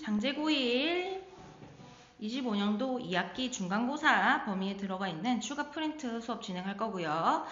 장제고1 25년도 2학기 중간고사 범위에 들어가 있는 추가 프린트 수업 진행할 거고요.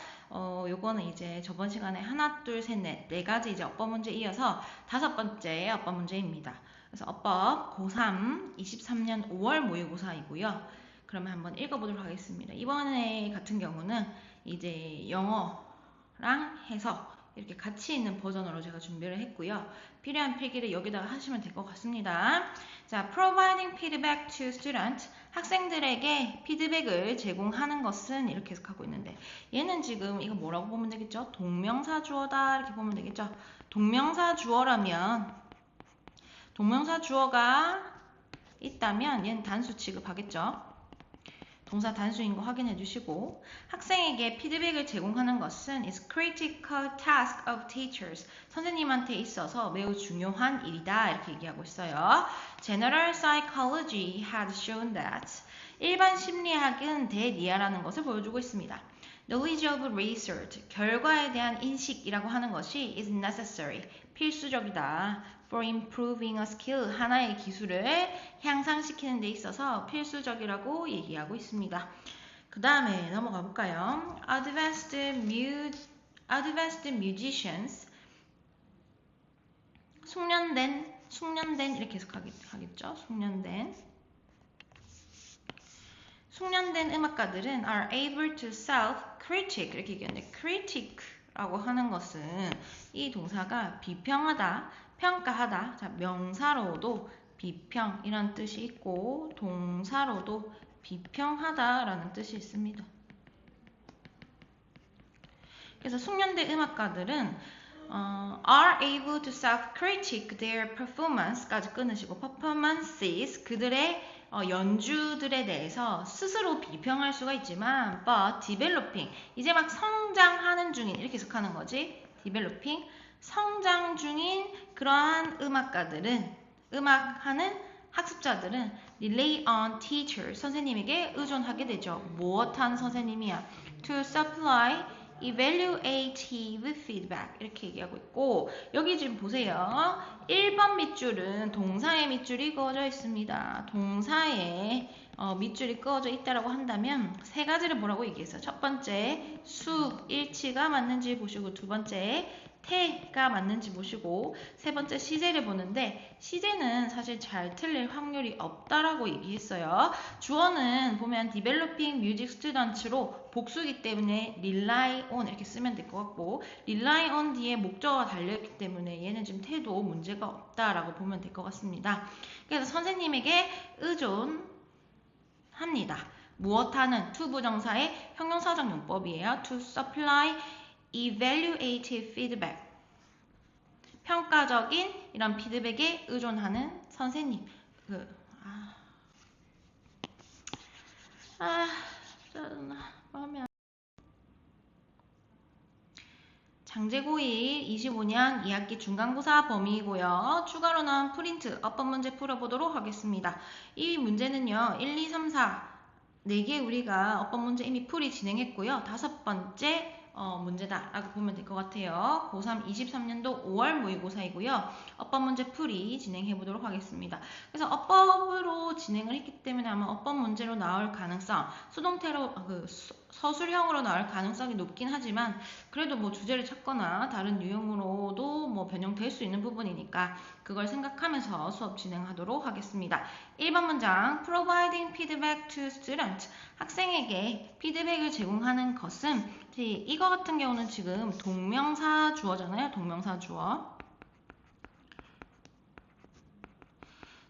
요거는 이제 저번 시간에 하나, 둘, 셋, 넷, 네 가지 이제 어법 문제 이어서 5번째 어법 문제입니다. 그래서 어법 고3 23년 5월 모의고사이고요. 그러면 한번 읽어보도록 하겠습니다. 이번에 같은 경우는 이제 영어랑 해석 이렇게 같이 있는 버전으로 제가 준비를 했고요. 필요한 필기를 여기다가 하시면 될 것 같습니다. 자, providing feedback to student. 학생들에게 피드백을 제공하는 것은 이렇게 해석하고 있는데 얘는 지금 이거 뭐라고 보면 되겠죠? 동명사 주어다 이렇게 보면 되겠죠? 동명사 주어라면 동명사 주어가 있다면 얘는 단수 취급하겠죠? 동사 단수인 거 확인해 주시고 학생에게 피드백을 제공하는 것은 is critical task of teachers. 선생님한테 있어서 매우 중요한 일이다 이렇게 얘기하고 있어요. General psychology has shown that. 일반 심리학은 대리아라는 것을 보여주고 있습니다. Knowledge of research, 결과에 대한 인식이라고 하는 것이 is necessary, 필수적이다. For improving a skill, 하나의 기술을 향상시키는 데 있어서 필수적이라고 얘기하고 있습니다. 그 다음에 넘어가 볼까요? Advanced musicians, 숙련된 이렇게 해석하겠죠? 숙련된 음악가들은 are able to self-critic 이렇게 얘기하는데 critic라고 하는 것은 이 동사가 비평하다, 평가하다. 자, 명사로도 비평이라는 뜻이 있고 동사로도 비평하다라는 뜻이 있습니다. 그래서 숙련된 음악가들은 are able to self-critic their performance까지 끊으시고 performances 그들의 연주들에 대해서 스스로 비평할 수가 있지만 but developing 이제 막 성장하는 중인 이렇게 해석하는 거지. developing 성장 중인 그러한 음악하는 학습자들은 rely on teachers 선생님에게 의존하게 되죠. 무엇한 선생님이야? to supply evaluative feedback 이렇게 얘기하고 있고 여기 지금 보세요. 1번 밑줄은 동사의 밑줄이 그어져 있습니다. 동사의 밑줄이 그어져 있다라고 한다면 세 가지를 뭐라고 얘기했어요? 첫 번째 수, 일치가 맞는지 보시고 두 번째 태가 맞는지 보시고 세 번째 시제를 보는데 시제는 사실 잘 틀릴 확률이 없다라고 얘기했어요. 주어는 보면 developing music students로 복수기 때문에 rely on 이렇게 쓰면 될 것 같고 rely on 뒤에 목적어가 달려있기 때문에 얘는 지금 태도 문제가 없다라고 보면 될 것 같습니다. 그래서 선생님에게 의존합니다. 무엇하는 to 부정사의 형용사적 용법이에요. to supply evaluative feedback 평가적인 이런 피드백에 의존하는 선생님 장제고1 25년 2학기 중간고사 범위이고요. 추가로 나온 프린트 어법 문제 풀어보도록 하겠습니다. 이 문제는요. 1, 2, 3, 4 4개 우리가 어법 문제 이미 풀이 진행했고요. 5번째 문제다라고 보면 될 것 같아요. 고3 23년도 5월 모의고사이고요. 어법 문제 풀이 진행해 보도록 하겠습니다. 그래서 어법으로 진행을 했기 때문에 아마 어법 문제로 나올 가능성, 수동태로 서술형으로 나올 가능성이 높긴 하지만 그래도 뭐 주제를 찾거나 다른 유형으로도 뭐 변형될 수 있는 부분이니까 그걸 생각하면서 수업 진행하도록 하겠습니다. 1번 문장 providing feedback to student 학생에게 피드백을 제공하는 것은 이거 같은 경우는 지금 동명사 주어잖아요. 동명사 주어.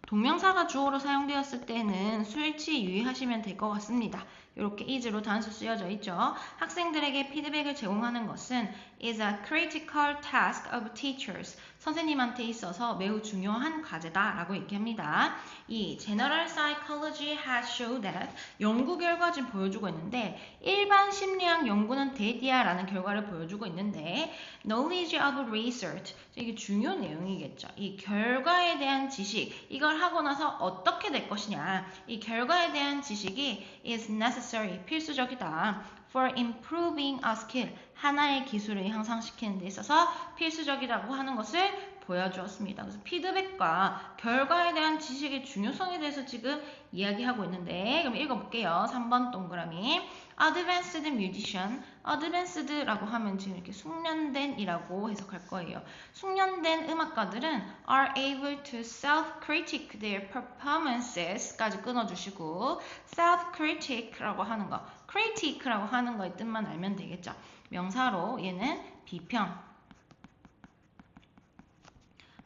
동명사가 주어로 사용되었을 때는 수일치 유의하시면 될 것 같습니다. 이렇게 is로 단수 쓰여져 있죠. 학생들에게 피드백을 제공하는 것은 is a critical task of teachers. 선생님한테 있어서 매우 중요한 과제다 라고 얘기합니다. 이 general psychology has shown that 연구 결과 지금 보여주고 있는데 일반 심리학 연구는 대디아라는 결과를 보여주고 있는데 knowledge of research 이게 중요한 내용이겠죠. 이 결과에 대한 지식 이걸 하고 나서 어떻게 될 것이냐 이 결과에 대한 지식이 is necessary 필수적이다. for improving a skill. 하나의 기술을 향상시키는 데 있어서 필수적이라고 하는 것을 보여주었습니다. 그래서 피드백과 결과에 대한 지식의 중요성에 대해서 지금 이야기하고 있는데, 그럼 읽어볼게요. 3번 동그라미. Advanced musician. Advanced라고 하면 지금 이렇게 숙련된이라고 해석할 거예요. 숙련된 음악가들은 are able to self-critique their performances까지 끊어주시고, self-critique라고 하는 거, critique라고 하는 거의 뜻만 알면 되겠죠. 명사로 얘는 비평,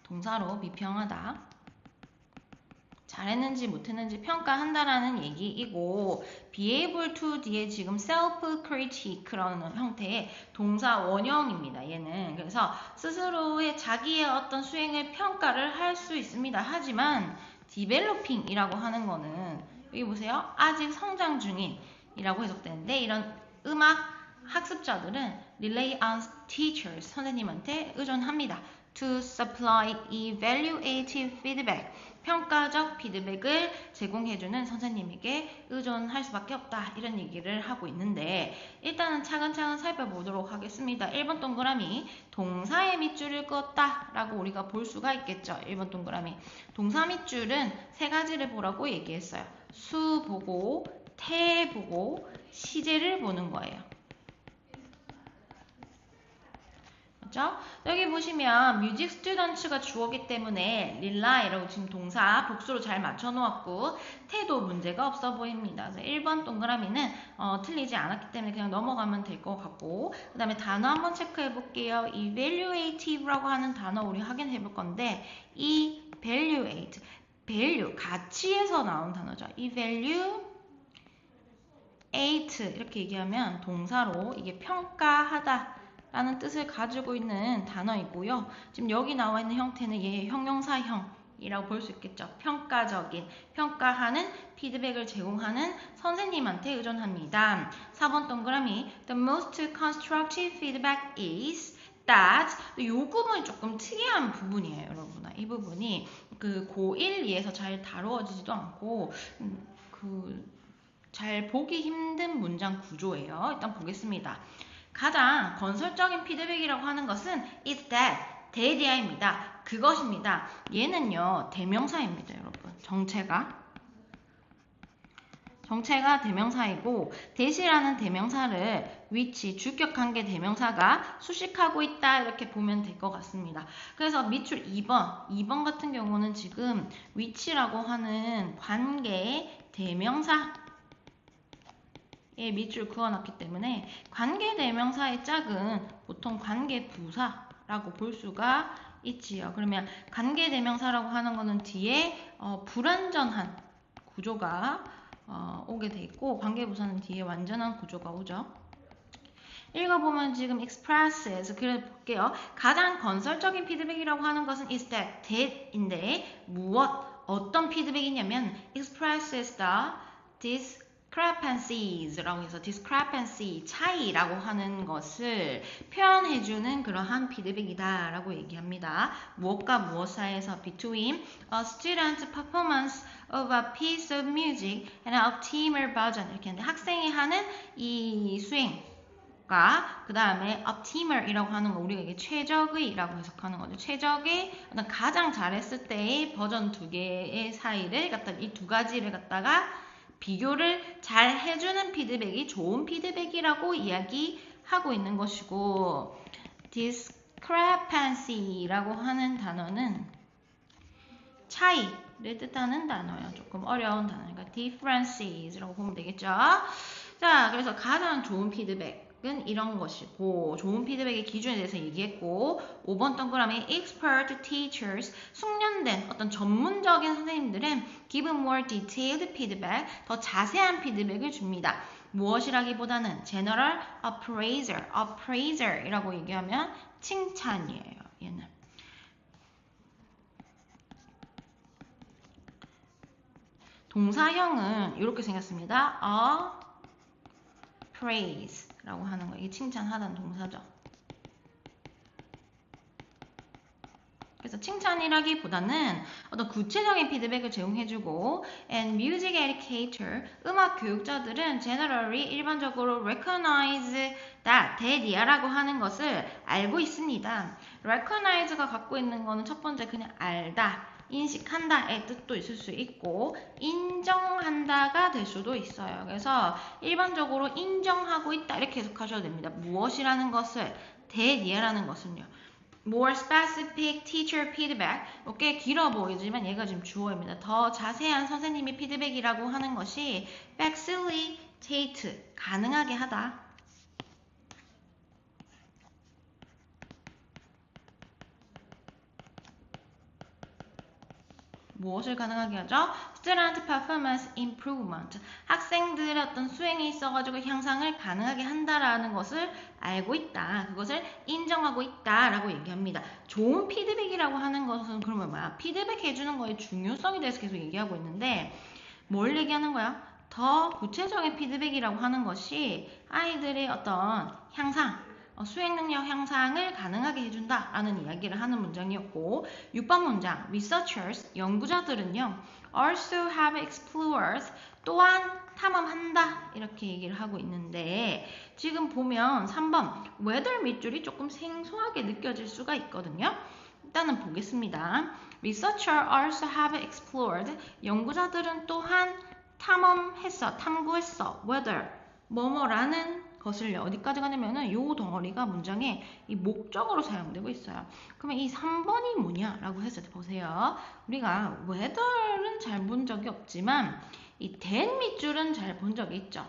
동사로 비평하다, 잘했는지 못했는지 평가한다라는 얘기이고, be able to 뒤에 지금 self-critique라는 형태의 동사 원형입니다. 얘는 그래서 스스로의 자기의 어떤 수행을 평가를 할 수 있습니다. 하지만 developing이라고 하는 거는 여기 보세요. 아직 성장 중인이라고 해석되는데, 이런 음악 학습자들은 rely on teachers, 선생님한테 의존합니다. to supply evaluative feedback, 평가적 피드백을 제공해주는 선생님에게 의존할 수밖에 없다. 이런 얘기를 하고 있는데, 일단은 차근차근 살펴보도록 하겠습니다. 1번 동그라미, 동사의 밑줄을 그었다 라고 우리가 볼 수가 있겠죠. 1번 동그라미. 동사 밑줄은 세 가지를 보라고 얘기했어요. 수 보고, 태 보고, 시제를 보는 거예요. 그렇죠? 여기 보시면 뮤직 스튜던츠가 주어기 때문에 릴라이라고 지금 동사 복수로 잘 맞춰 놓았고, 태도 문제가 없어 보입니다. 그래서 1번 동그라미는 틀리지 않았기 때문에 그냥 넘어가면 될 것 같고, 그 다음에 단어 한번 체크해 볼게요. evaluative라고 하는 단어 우리 확인해 볼 건데, evaluate, value, 가치에서 나온 단어죠. evaluate 이렇게 얘기하면 동사로 이게 평가하다 라는 뜻을 가지고 있는 단어이고요. 지금 여기 나와 있는 형태는 얘의 형용사형이라고 볼 수 있겠죠. 평가적인, 평가하는, 피드백을 제공하는 선생님한테 의존합니다. 4번 동그라미. The most constructive feedback is that. 이 부분이 조금 특이한 부분이에요, 여러분. 이 부분이 그 고1, 2에서 잘 다루어지지도 않고 잘 보기 힘든 문장 구조예요. 일단 보겠습니다. 가장 건설적인 피드백이라고 하는 것은 is that, that이야입니다. 그것입니다. 얘는요, 대명사입니다, 여러분. 정체가 대명사이고, that이라는 대명사를 which, 주격관계 대명사가 수식하고 있다, 이렇게 보면 될 것 같습니다. 그래서 밑줄 2번 같은 경우는 지금 which라고 하는 관계 대명사 밑줄 그어놨기 때문에 관계대명사의 짝은 보통 관계부사라고 볼 수가 있지요. 그러면 관계대명사라고 하는 거는 뒤에 불완전한 구조가 오게 돼 있고, 관계부사는 뒤에 완전한 구조가 오죠. 읽어보면 지금 expresses, 그래 볼게요. 가장 건설적인 피드백이라고 하는 것은 is that인데 어떤 피드백이냐면 expresses the discrepancies,라고 해서 discrepancy, 차이라고 하는 것을 표현해주는 그러한 피드백이다 라고 얘기합니다. 무엇과 무엇 사이에서 between a student's performance of a piece of music and an optimal version, 이렇게 하는데, 학생이 하는 이 수행과 그 다음에 optimal이라고 하는 거 우리가 이게 최적의라고 해석하는 거죠. 최적의 가장 잘했을 때의 버전 두 개의 사이를 이 두 가지를 갖다가 비교를 잘 해주는 피드백이 좋은 피드백이라고 이야기하고 있는 것이고, discrepancy라고 하는 단어는 차이를 뜻하는 단어예요. 조금 어려운 단어니까 differences라고 보면 되겠죠. 자, 그래서 가장 좋은 피드백은 이런 것이고, 좋은 피드백의 기준에 대해서 얘기했고, 5번 동그라미 expert teachers, 숙련된 어떤 전문적인 선생님들은 give more detailed feedback, 더 자세한 피드백을 줍니다. 무엇이라기보다는 general appraiser이라고 얘기하면 칭찬이에요. 얘는 동사형은 이렇게 생겼습니다. praise라고 하는 거, 이게 칭찬하다는 동사죠. 그래서 그래서 칭찬이라기보다는 어떤 구체적인 피드백을 제공해주고 and music educator, 음악 교육자들은 generally 일반적으로 recognize that, that이야라고 하는 것을 알고 있습니다. recognize가 갖고 있는 거는 첫 번째 그냥 알다, 인식한다의 뜻도 있을 수 있고 인정한다가 될 수도 있어요. 그래서 일반적으로 인정하고 있다 이렇게 해석하셔도 됩니다. 무엇이라는 것을, that이야라는 것은요. More specific teacher feedback. 꽤 길어 보이지만 얘가 지금 주어입니다. 더 자세한 선생님의 피드백이라고 하는 것이 facilitate, 가능하게 하다. 무엇을 가능하게 하죠? Student performance improvement. 학생들의 어떤 수행에 있어가지고 향상을 가능하게 한다라는 것을 알고 있다. 그것을 인정하고 있다라고 얘기합니다. 좋은 피드백이라고 하는 것은 그러면 뭐야? 피드백 해주는 거의 중요성에 대해서 계속 얘기하고 있는데 뭘 얘기하는 거야? 더 구체적인 피드백이라고 하는 것이 아이들의 어떤 향상, 수행 능력 향상을 가능하게 해준다라는 이야기를 하는 문장이었고 6번 문장, researchers, 연구자들은요 also have explored, 또한 탐험한다 이렇게 얘기를 하고 있는데 지금 보면 3번 weather 밑줄이 조금 생소하게 느껴질 수가 있거든요. 일단은 보겠습니다. Researchers also have explored, 연구자들은 또한 탐험했어, 탐구했어, weather, 뭐뭐라는 것을 어디까지 가냐면은 요 덩어리가 문장에 이 목적어로 사용되고 있어요. 그러면 이 3번이 뭐냐라고 했을 때 보세요. 우리가 whether는 잘 본 적이 없지만 이 that 밑줄은 잘 본 적이 있죠.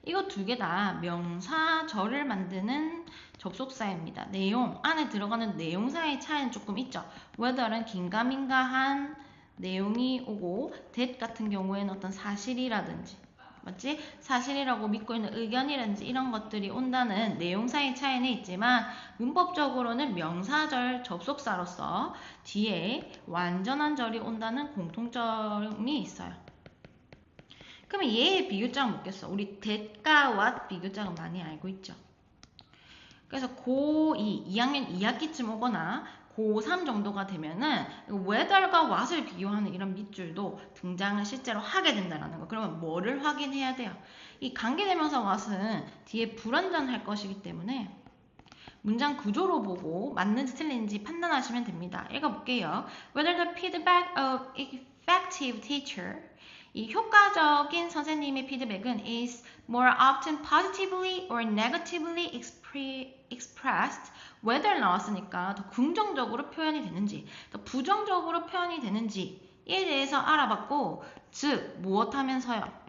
이거 두 개 다 명사절을 만드는 접속사입니다. 내용, 안에 들어가는 내용사의 차이는 조금 있죠. whether는 긴가민가한 내용이 오고 that 같은 경우에는 어떤 사실이라든지 맞지? 사실이라고 믿고 있는 의견이라든지 이런 것들이 온다는 내용사의 차이는 있지만 문법적으로는 명사절 접속사로서 뒤에 완전한 절이 온다는 공통점이 있어요. 그러면 얘의 비교장은 뭐겠어? 우리 that과 what 비교장은 많이 알고 있죠. 그래서 고2, 2학년 2학기쯤 오거나 고3 정도가 되면은 whether과 what을 비교하는 이런 밑줄도 등장을 실제로 하게 된다는 거. 그러면 뭐를 확인해야 돼요? 이 관계대명사 what은 뒤에 불완전할 것이기 때문에 문장 구조로 보고 맞는지 틀린지 판단하시면 됩니다. 읽어볼게요. Whether the feedback of effective teacher, 이 효과적인 선생님의 피드백은 is more often positively or negatively expressed. whether 나왔으니까 더 긍정적으로 표현이 되는지, 더 부정적으로 표현이 되는지에 대해서 알아봤고, 즉 무엇하면서요?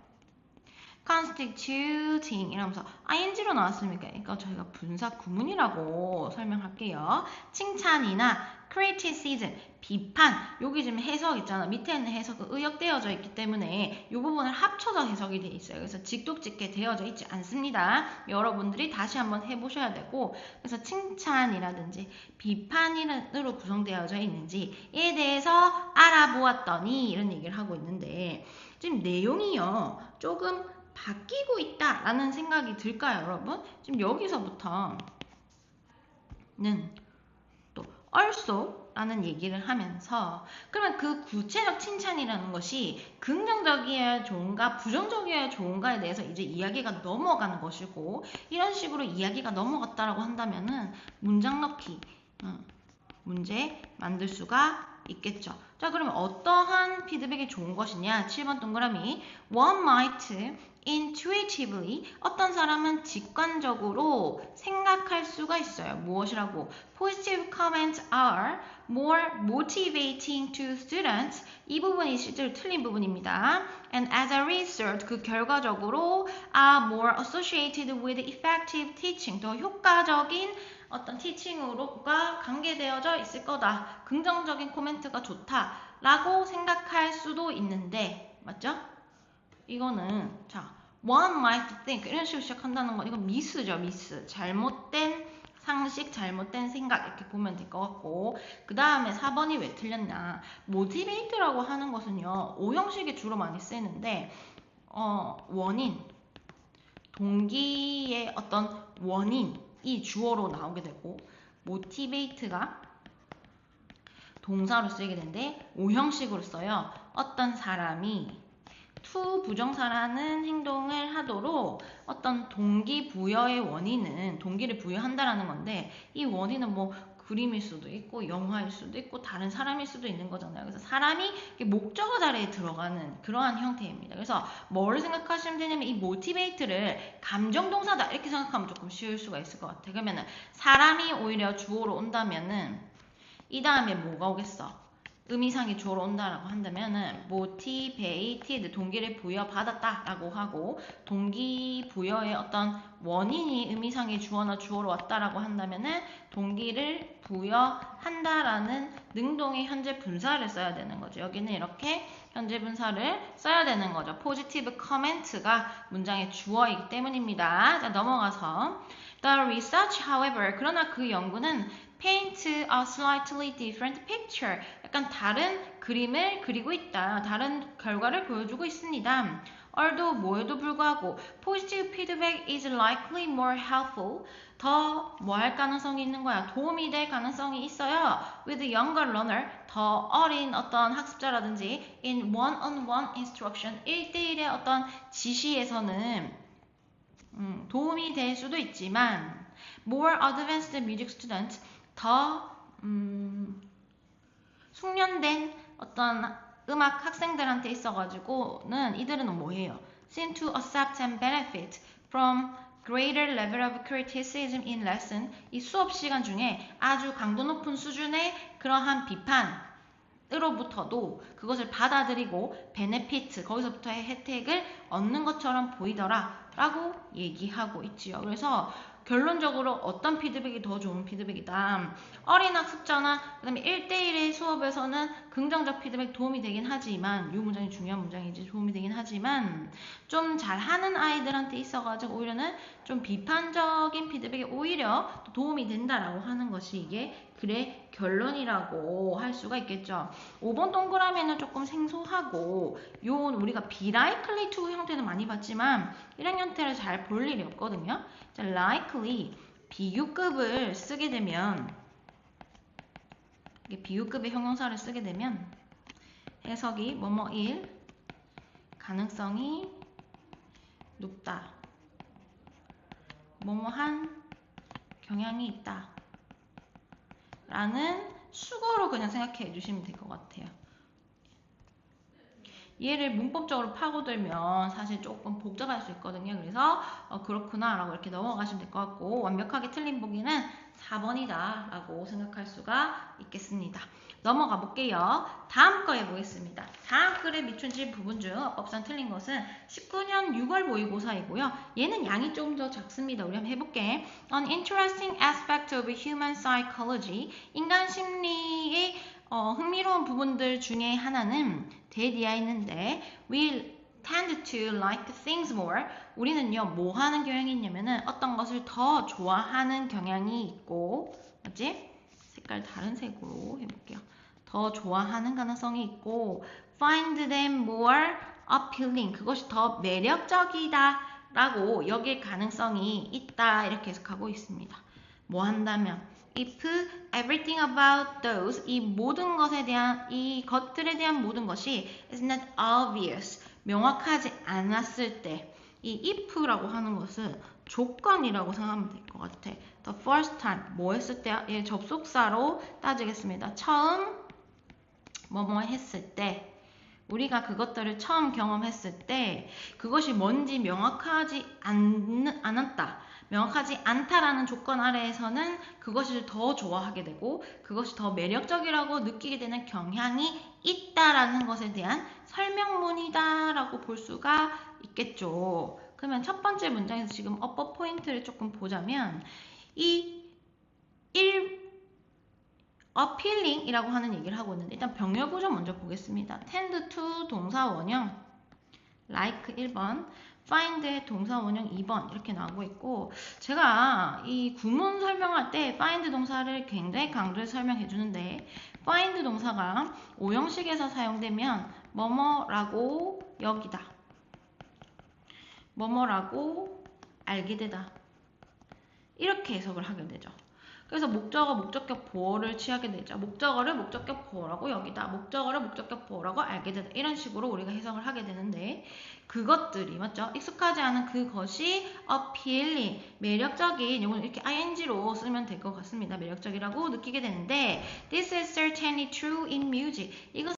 constituting 이러면서 ing로 나왔습니까? 그러니까 저희가 분사 구문이라고 설명할게요. 칭찬이나 criticism, 비판, 여기 지금 해석 있잖아. 밑에 있는 해석은 의역되어져 있기 때문에 이 부분을 합쳐서 해석이 되어 있어요. 그래서 직독직게 되어져 있지 않습니다. 여러분들이 다시 한번 해보셔야 되고, 그래서 칭찬이라든지 비판으로 구성되어져 있는지에 대해서 알아보았더니 이런 얘기를 하고 있는데 지금 내용이요. 조금 바뀌고 있다라는 생각이 들까요, 여러분? 지금 여기서부터는 또 also 라는 얘기를 하면서 그러면 그 구체적 칭찬이라는 것이 긍정적이어야 좋은가 부정적이어야 좋은가에 대해서 이제 이야기가 넘어가는 것이고 이런 식으로 이야기가 넘어갔다라고 한다면은 문장 넣기 문제 만들 수가 있겠죠. 자, 그러면 어떠한 피드백이 좋은 것이냐? 7번 동그라미. One might intuitively, 어떤 사람은 직관적으로 생각할 수가 있어요. 무엇이라고? Positive comments are more motivating to students. 이 부분이 실제로 틀린 부분입니다. And as a result, 그 결과적으로 are more associated with effective teaching. 더 효과적인 어떤 티칭으로가 관계되어져 있을 거다. 긍정적인 코멘트가 좋다라고 생각할 수도 있는데 맞죠? 이거는 자 one might think 이런 식으로 시작한다는 건 이건 미스죠. 미스. 잘못된 상식, 잘못된 생각 이렇게 보면 될 것 같고 그 다음에 4번이 왜 틀렸나 motivate라고 하는 것은요. 오형식이 주로 많이 쓰이는데 원인, 동기의 어떤 원인 이 주어로 나오게 되고 motivate가 동사로 쓰이게 되는데 5형식으로 써요. 어떤 사람이 to 부정사라는 행동을 하도록 어떤 동기부여의 원인은 동기를 부여한다라는 건데 이 원인은 뭐 그림일 수도 있고 영화일 수도 있고 다른 사람일 수도 있는 거잖아요. 그래서 사람이 목적어 자리에 들어가는 그러한 형태입니다. 그래서 뭘 생각하시면 되냐면 이 motivate를 감정동사다 이렇게 생각하면 조금 쉬울 수가 있을 것 같아요. 그러면은 사람이 오히려 주어로 온다면은 이 다음에 뭐가 오겠어? 의미상이 주어로 온다라고 한다면은 motivated 동기를 부여받았다라고 하고 동기부여의 어떤 원인이 의미상의 주어나 주어로 왔다라고 한다면은 동기를 부여한다라는 능동의 현재 분사를 써야 되는 거죠. 여기는 이렇게 현재 분사를 써야 되는 거죠. positive comment가 문장의 주어이기 때문입니다. 자, 넘어가서 The research, however, 그러나 그 연구는 paint a slightly different picture. 약간 다른 그림을 그리고 있다. 다른 결과를 보여주고 있습니다. although 뭐에도 불구하고 positive feedback is likely more helpful. 더 뭐 할 가능성이 있는 거야? 도움이 될 가능성이 있어요. with younger learner. 더 어린 어떤 학습자라든지 in one-on-one instruction. 1대1의 어떤 지시에서는 도움이 될 수도 있지만 more advanced music students 더 숙련된 어떤 음악 학생들한테 있어가지고는 이들은 뭐해요? seem to accept and benefit from greater level of criticism in lesson. 이 수업 시간 중에 아주 강도 높은 수준의 그러한 비판으로부터도 그것을 받아들이고 베네피트 거기서부터의 혜택을 얻는 것처럼 보이더라 라고 얘기하고 있지요. 그래서 결론적으로 어떤 피드백이 더 좋은 피드백이다. 어린 학습자나 그 다음에 1대1의 수업에서는 긍정적 피드백 도움이 되긴 하지만 이 문장이 중요한 문장이지 도움이 되긴 하지만 좀 잘하는 아이들한테 있어가지고 오히려는 좀 비판적인 피드백이 오히려 도움이 된다라고 하는 것이 이게 글의 결론이라고 할 수가 있겠죠. 5번 동그라미는 조금 생소하고 요 우리가 be likely to 형태는 많이 봤지만 이런 형태를 잘 볼 일이 없거든요. 자, likely 비유급을 쓰게 되면 이게 비유급의 형용사를 쓰게 되면 해석이 뭐뭐일 가능성이 높다. 뭐뭐한 경향이 있다. 라는 수거로 그냥 생각해 주시면 될 것 같아요. 얘를 문법적으로 파고들면 사실 조금 복잡할 수 있거든요. 그래서 그렇구나 라고 이렇게 넘어가시면 될 것 같고 완벽하게 틀린 보기는 4번이다 라고 생각할 수가 있겠습니다. 넘어가 볼게요. 다음 거 해보겠습니다. 다음 글에 미춘질 부분 중 어법상 틀린 것은 19년 6월 모의고사이고요. 얘는 양이 좀 더 작습니다. 우리 한번 해볼게. An interesting aspect of human psychology. 인간 심리의 흥미로운 부분들 중에 하나는 대디아 있는데 we tend to like things more. 우리는요 뭐 하는 경향이 있냐면은 어떤 것을 더 좋아하는 경향이 있고 맞지? 색깔 다른 색으로 해볼게요. 더 좋아하는 가능성이 있고 find them more appealing. 그것이 더 매력적이다 라고 여길 가능성이 있다 이렇게 해석하고 있습니다. 뭐 한다면 if everything about those 이 모든 것에 대한 이 것들에 대한 모든 것이 is not obvious 명확하지 않았을 때 이 if라고 하는 것은 조건이라고 생각하면 될 것 같아. The first time 뭐 했을 때 얘 접속사로 따지겠습니다. 처음 뭐뭐 했을 때 우리가 그것들을 처음 경험했을 때 그것이 뭔지 명확하지 않았다. 명확하지 않다라는 조건 아래에서는 그것을 더 좋아하게 되고 그것이 더 매력적이라고 느끼게 되는 경향이 있다라는 것에 대한 설명문이다라고 볼 수가 있겠죠. 그러면 첫 번째 문장에서 지금 어법 포인트를 조금 보자면 이 appealing 이라고 하는 얘기를 하고 있는데 일단 병렬 구조 먼저 보겠습니다. tend to 동사 원형 like 1번 find의 동사 원형 2번 이렇게 나오고 있고 제가 이 구문 설명할 때 find 동사를 굉장히 강조해서 설명해 주는데 find 동사가 5형식에서 사용되면 뭐뭐라고 여기다 뭐뭐라고 알게 되다 이렇게 해석을 하게 되죠. 그래서 목적어, 목적격 보어를 취하게 되죠. 목적어를 목적격 보어라고 여기다, 목적어를 목적격 보어라고 알게 되다. 이런 식으로 우리가 해석을 하게 되는데 그것들이 맞죠? 익숙하지 않은 그것이 appealing, 매력적인 이건 이렇게 ing로 쓰면 될 것 같습니다. 매력적이라고 느끼게 되는데 this is certainly true in music. 이것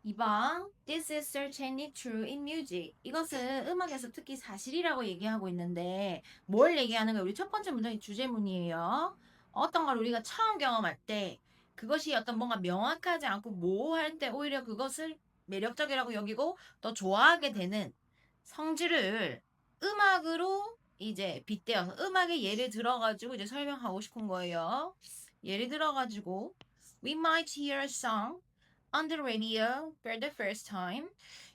2번 This is certainly true in music. 이것은 음악에서 특히 사실이라고 얘기하고 있는데 뭘 얘기하는 거예요? 우리 첫 번째 문장이 주제문이에요. 어떤 걸 우리가 처음 경험할 때 그것이 어떤 뭔가 명확하지 않고 모호할 때 오히려 그것을 매력적이라고 여기고 더 좋아하게 되는 성질을 음악으로 이제 빗대어서 음악의 예를 들어가지고 이제 설명하고 싶은 거예요. 예를 들어가지고 We might hear a song on the radio for the first time.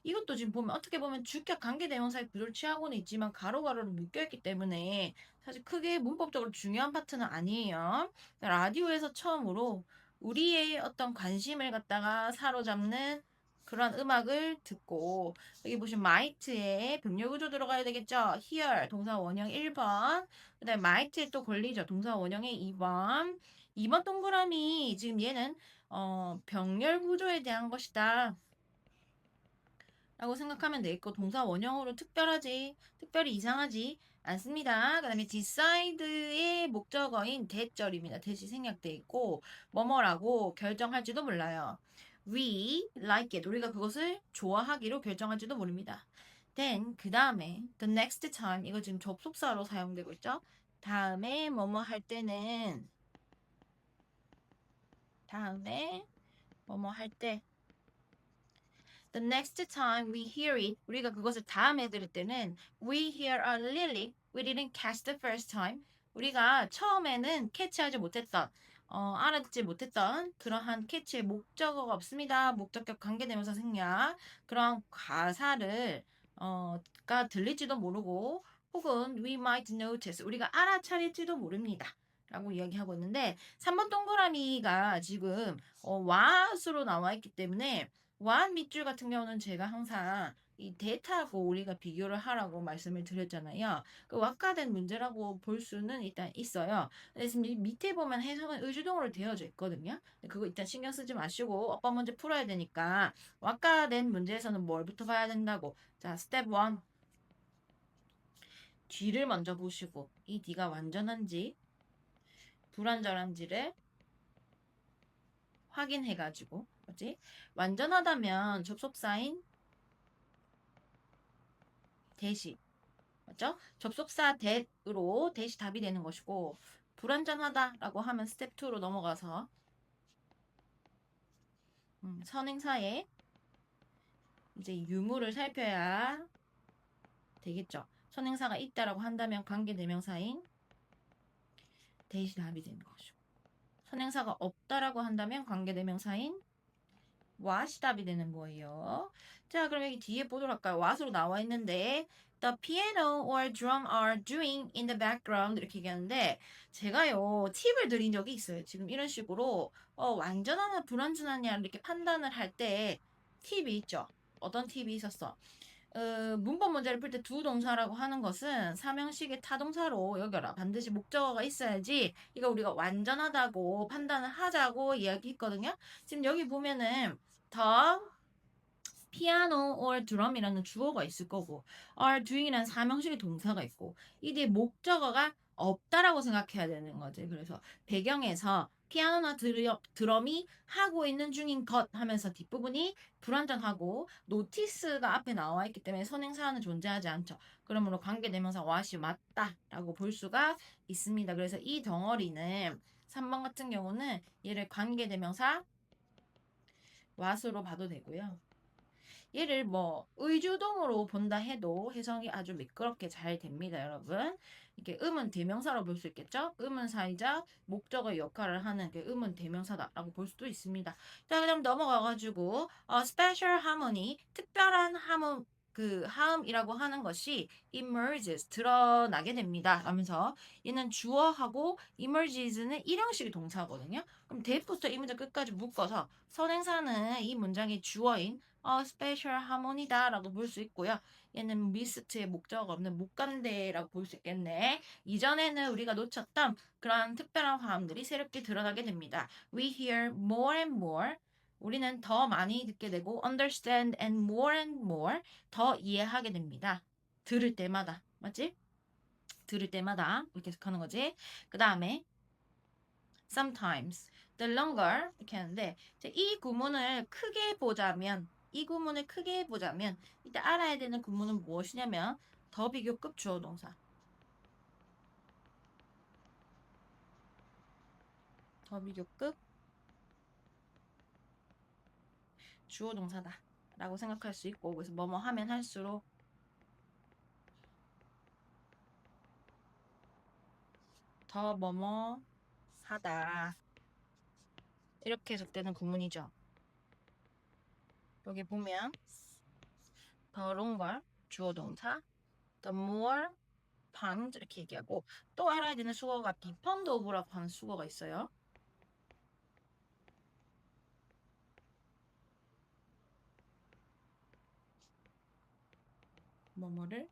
이것도 지금 보면 어떻게 보면 주격 관계대명사의 구조를 취하고는 있지만 가로가로로 묶여있기 때문에 사실 크게 문법적으로 중요한 파트는 아니에요. 라디오에서 처음으로 우리의 어떤 관심을 갖다가 사로잡는 그런 음악을 듣고 여기 보시면 might의 병렬 구조 들어가야 되겠죠. hear 동사 원형 1번 그 다음에 might에 또 걸리죠. 동사 원형의 2번 2번 동그라미 지금 얘는 병렬 구조에 대한 것이다. 라고 생각하면 되겠고 동사 원형으로 특별히 이상하지 않습니다. 그 다음에 decide의 목적어인 that절입니다. that이 생략돼 있고 뭐뭐라고 결정할지도 몰라요. We like it. 우리가 그것을 좋아하기로 결정할지도 모릅니다. Then 그 다음에 the next time 이거 지금 접속사로 사용되고 있죠. 다음에 뭐뭐 할 때는 The next time we hear it, 우리가 그것을 다음에 들을 때는 we hear a lyric we didn't catch the first time. 우리가 처음에는 캐치하지 못했던, 알아듣지 못했던 그러한 캐치의 목적어가 없습니다. 목적격 관계대명사 생략. 그러한 가사를 가 들릴지도 모르고 혹은 we might notice 우리가 알아차릴지도 모릅니다. 라고 이야기하고 있는데 3번 동그라미가 지금 what으로 나와 있기 때문에 와한 밑줄 같은 경우는 제가 항상 이 데이터하고 우리가 비교를 하라고 말씀을 드렸잖아요. 그 왁가된 문제라고 볼 수는 일단 있어요. 그래서 밑에 보면 해석은 의주동으로 되어져 있거든요. 그거 일단 신경 쓰지 마시고 어법 문제 풀어야 되니까 왁가된 문제에서는 뭘부터 봐야 된다고. 자, 스텝 1. 뒤를 먼저 보시고 이 D가 완전한지 불완전한지를 확인해가지고 뭐지? 완전하다면 접속사인 대시 맞죠? 접속사 that으로 대시 답이 되는 것이고 불완전하다라고 하면 스텝 2로 넘어가서 선행사의 이제 유무를 살펴야 되겠죠. 선행사가 있다라고 한다면 관계대명사인 대시 답이 되는 것이고 선행사가 없다라고 한다면 관계대명사인 what이 답이 되는 거예요. 자, 그럼 여기 뒤에 보도록 할까요? what으로 나와 있는데 The piano or drum are doing in the background 이렇게 얘기하는데 제가요 팁을 드린 적이 있어요. 지금 이런 식으로 완전하냐 불완전하냐 이렇게 판단을 할 때 팁이 있죠. 어떤 팁이 있었어? 문법 문제를 풀 때 두 동사라고 하는 것은 삼형식의 타동사로 여겨라. 반드시 목적어가 있어야지 이거 우리가 완전하다고 판단을 하자고 이야기했거든요. 지금 여기 보면은 더 피아노 or drum이라는 주어가 있을 거고 are doing이라는 삼형식의 동사가 있고 이 뒤에 목적어가 없다라고 생각해야 되는 거지. 그래서 배경에서 피아노나 드럼이 하고 있는 중인 것 하면서 뒷부분이 불완전하고 노티스가 앞에 나와 있기 때문에 선행사는 존재하지 않죠. 그러므로 관계대명사 what이 맞다라고 볼 수가 있습니다. 그래서 이 덩어리는 3번 같은 경우는 얘를 관계대명사 what으로 봐도 되고요. 얘를 뭐 의주동으로 본다 해도 해석이 아주 미끄럽게 잘 됩니다, 여러분. 이게 음은 대명사로 볼 수 있겠죠? 음은 사이자 목적의 역할을 하는 게 음은 대명사다라고 볼 수도 있습니다. 자, 그럼 넘어가가지고 special harmony, 특별한 그 하음이라고 하는 것이 emerges 드러나게 됩니다. 하면서 얘는 주어하고 emerges는 일형식의 동사거든요. 그럼 대부터 이 문장 끝까지 묶어서 선행사는 이 문장의 주어인 special harmony다라고 볼 수 있고요. 얘는 mist의 목적 없는 못간대라고 볼 수 있겠네. 이전에는 우리가 놓쳤던 그런 특별한 화음들이 새롭게 드러나게 됩니다. We hear more and more. 우리는 더 많이 듣게 되고 understand and more 더 이해하게 됩니다. 들을 때마다. 맞지? 들을 때마다 이렇게 하는 거지. 그 다음에 sometimes, the longer 이렇게 하는데 이 구문을 크게 보자면 이때 알아야 되는 구문은 무엇이냐면 더 비교급 주어 동사. 더 비교급 주어 동사다 라고 생각할 수 있고 그래서 뭐뭐 하면 할수록 더 뭐뭐 하다 이렇게 해석되는 구문이죠. 여기 보면 더 longer 주어 동사 the more pound 이렇게 얘기하고 또 알아야 되는 수어가 be fond of라고 하는 수어가 있어요. 뭐뭐를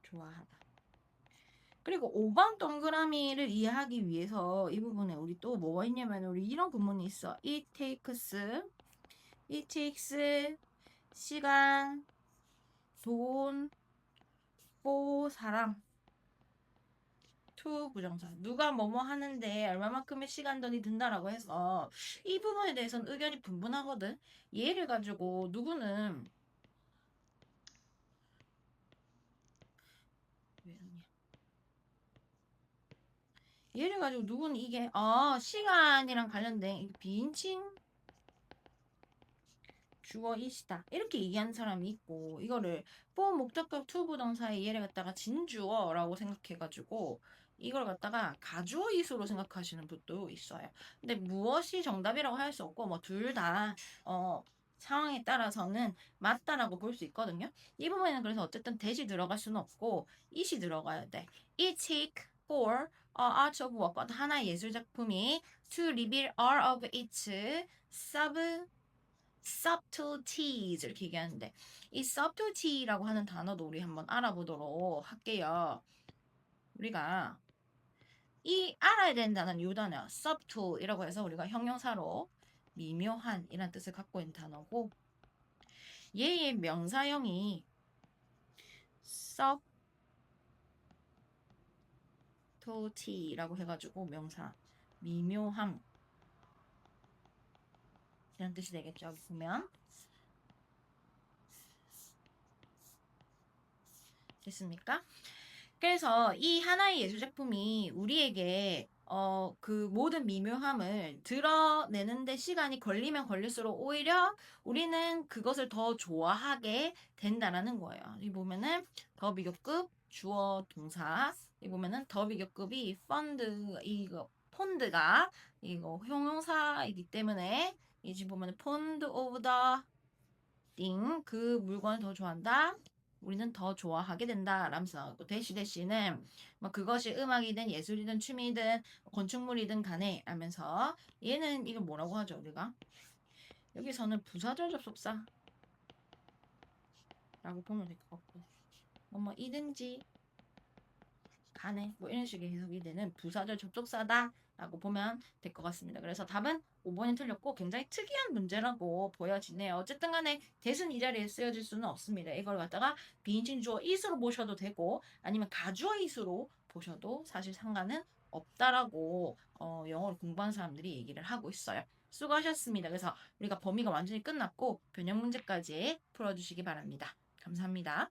좋아하다. 그리고 5번 동그라미를 이해하기 위해서 이 부분에 우리 또 뭐가 있냐면 우리 이런 구문이 있어. It takes 시간, 돈, 사람. to 부정사. 누가 뭐뭐 하는데 얼마만큼의 시간 돈이 든다라고 해서 이 부분에 대해서는 의견이 분분하거든. 얘를 가지고 누구는 얘를 가지고 누구는 이게 시간이랑 관련된 비인칭 주어이시다 이렇게 얘기하는 사람이 있고 이거를 for 목적격 to 부동사의 얘를 갖다가 진주어라고 생각해가지고 이걸 갖다가 가주어이수로 생각하시는 분도 있어요. 근데 무엇이 정답이라고 할 수 없고 뭐 둘 다 상황에 따라서는 맞다라고 볼 수 있거든요. 이 부분에는 그래서 어쨌든 대시 들어갈 수는 없고 it이 들어가야 돼. It take for art of work 하나의 예술 작품이 to reveal all of its subtleties 이렇게 얘기하는데 이 subtlety라고 하는 단어도 우리 한번 알아보도록 할게요. 우리가 이 알아야 되는 단어는 이 단어 subtle이라고 해서 우리가 형용사로 미묘한 이란 뜻을 갖고 있는 단어고 얘의 명사형이 subtlety라고 해가지고 명사 미묘함 이런 뜻이 되겠죠. 여기 보면 됐습니까? 그래서 이 하나의 예술작품이 우리에게 그 모든 미묘함을 드러내는데 시간이 걸리면 걸릴수록 오히려 우리는 그것을 더 좋아하게 된다라는 거예요. 이 보면은 더 비교급 주어 동사 이 보면은 더 비교급이 폰드가 이거 형용사이기 때문에 이 지금 보면은 폰드 오브 더 띵 그 물건을 더 좋아한다. 우리는 더 좋아하게 된다. 라면서 대시는 뭐 그것이 음악이든 예술이든 춤이든 건축물이든 간에 하면서 얘는 이걸 뭐라고 하죠 우리가? 여기서는 부사절 접속사 라고 보면 될 것 같고 뭐 이든지 간에 뭐 이런 식의 해석이 되는 부사절 접속사다 라고 보면 될 것 같습니다. 그래서 답은 5번이 틀렸고 굉장히 특이한 문제라고 보여지네요. 어쨌든 간에 대신 이 자리에 쓰여질 수는 없습니다. 이걸 갖다가 비인칭 주어 is로 보셔도 되고 아니면 가주어 is로 보셔도 사실 상관은 없다라고 영어를 공부한 사람들이 얘기를 하고 있어요. 수고하셨습니다. 그래서 우리가 범위가 완전히 끝났고 변형 문제까지 풀어주시기 바랍니다. 감사합니다.